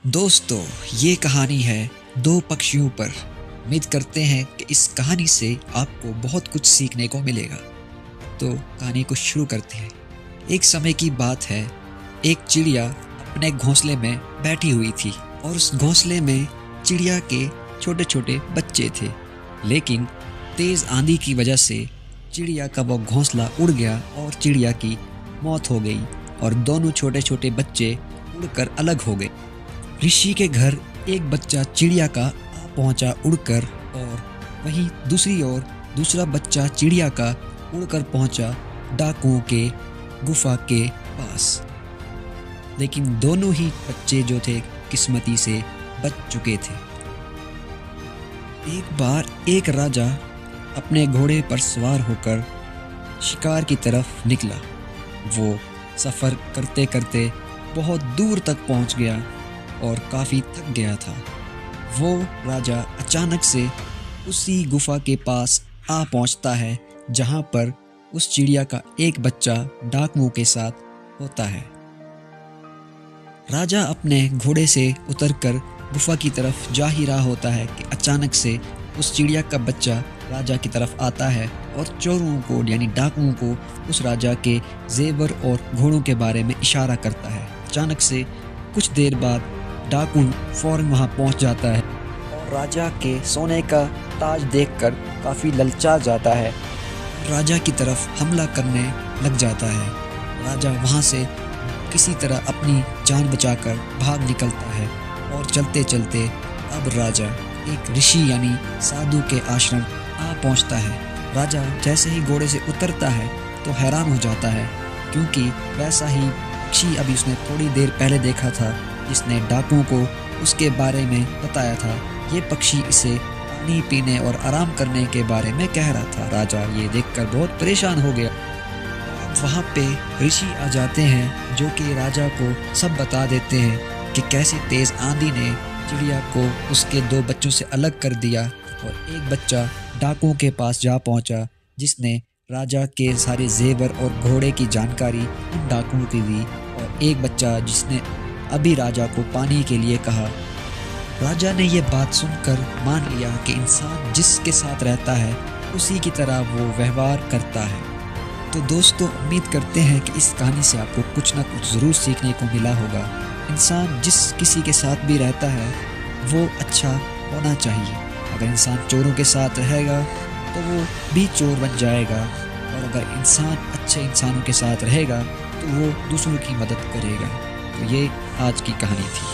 दोस्तों, ये कहानी है दो पक्षियों पर। उम्मीद करते हैं कि इस कहानी से आपको बहुत कुछ सीखने को मिलेगा। तो कहानी को शुरू करते हैं। एक समय की बात है, एक चिड़िया अपने घोंसले में बैठी हुई थी और उस घोंसले में चिड़िया के छोटे छोटे बच्चे थे। लेकिन तेज़ आंधी की वजह से चिड़िया का वो घोंसला उड़ गया और चिड़िया की मौत हो गई और दोनों छोटे छोटे बच्चे उड़कर अलग हो गए। ऋषि के घर एक बच्चा चिड़िया का आ पहुंचा उड़कर, और वहीं दूसरी ओर दूसरा बच्चा चिड़िया का उड़कर पहुंचा डाकुओं के गुफा के पास। लेकिन दोनों ही बच्चे जो थे किस्मती से बच चुके थे। एक बार एक राजा अपने घोड़े पर सवार होकर शिकार की तरफ निकला। वो सफ़र करते करते बहुत दूर तक पहुंच गया और काफ़ी थक गया था। वो राजा अचानक से उसी गुफा के पास आ पहुंचता है जहां पर उस चिड़िया का एक बच्चा डाकुओं के साथ होता है। राजा अपने घोड़े से उतरकर गुफा की तरफ जा ही रहा होता है कि अचानक से उस चिड़िया का बच्चा राजा की तरफ आता है और चोरों को यानी डाकुओं को उस राजा के जेवर और घोड़ों के बारे में इशारा करता है। अचानक से कुछ देर बाद डाकू फौरन वहां पहुंच जाता है और राजा के सोने का ताज देखकर काफ़ी ललचा जाता है। राजा की तरफ हमला करने लग जाता है। राजा वहां से किसी तरह अपनी जान बचाकर भाग निकलता है और चलते चलते अब राजा एक ऋषि यानी साधु के आश्रम आ पहुंचता है। राजा जैसे ही घोड़े से उतरता है तो हैरान हो जाता है, क्योंकि वैसा ही पक्षी अभी उसने थोड़ी देर पहले देखा था जिसने डाकुओं को उसके बारे में बताया था। ये पक्षी इसे पानी पीने और आराम करने के बारे में कह रहा था। राजा ये देखकर बहुत परेशान हो गया। वहाँ पे ऋषि आ जाते हैं जो कि राजा को सब बता देते हैं कि कैसे तेज़ आंधी ने चिड़िया को उसके दो बच्चों से अलग कर दिया और एक बच्चा डाकुओं के पास जा पहुँचा जिसने राजा के सारे जेवर और घोड़े की जानकारी उन डाकुओं की दी, और एक बच्चा जिसने अभी राजा को पानी के लिए कहा। राजा ने यह बात सुनकर मान लिया कि इंसान जिसके साथ रहता है उसी की तरह वो व्यवहार करता है। तो दोस्तों, उम्मीद करते हैं कि इस कहानी से आपको कुछ ना कुछ ज़रूर सीखने को मिला होगा। इंसान जिस किसी के साथ भी रहता है वो अच्छा होना चाहिए। अगर इंसान चोरों के साथ रहेगा तो वो भी चोर बन जाएगा, और अगर इंसान अच्छे इंसानों के साथ रहेगा तो वो दूसरों की मदद करेगा। तो ये आज की कहानी थी।